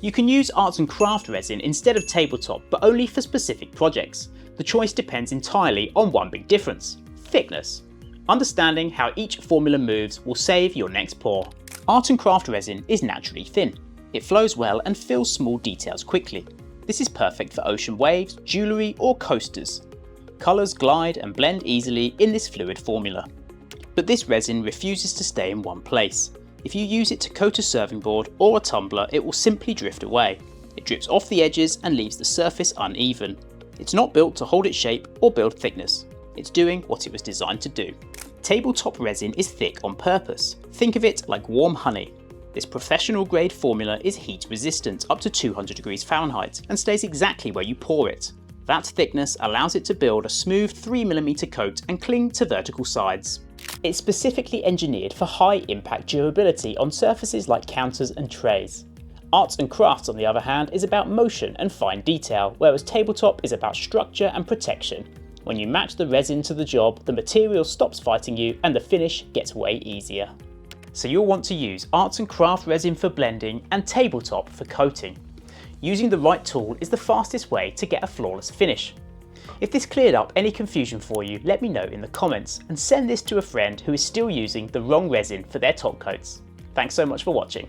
You can use arts and craft resin instead of tabletop, but only for specific projects. The choice depends entirely on one big difference: thickness. Understanding how each formula moves will save your next pour. Art and craft resin is naturally thin. It flows well and fills small details quickly. This is perfect for ocean waves, jewellery or coasters. Colours glide and blend easily in this fluid formula. But this resin refuses to stay in one place. If you use it to coat a serving board or a tumbler, it will simply drift away. It drips off the edges and leaves the surface uneven. It's not built to hold its shape or build thickness. It's doing what it was designed to do. Tabletop resin is thick on purpose. Think of it like warm honey. This professional grade formula is heat resistant up to 200 degrees Fahrenheit and stays exactly where you pour it. That thickness allows it to build a smooth 3mm coat and cling to vertical sides. It's specifically engineered for high impact durability on surfaces like counters and trays. Arts and crafts, on the other hand, is about motion and fine detail, whereas tabletop is about structure and protection. When you match the resin to the job, the material stops fighting you and the finish gets way easier. So you'll want to use arts and craft resin for blending and tabletop for coating. Using the right tool is the fastest way to get a flawless finish. If this cleared up any confusion for you, let me know in the comments and send this to a friend who is still using the wrong resin for their top coats. Thanks so much for watching.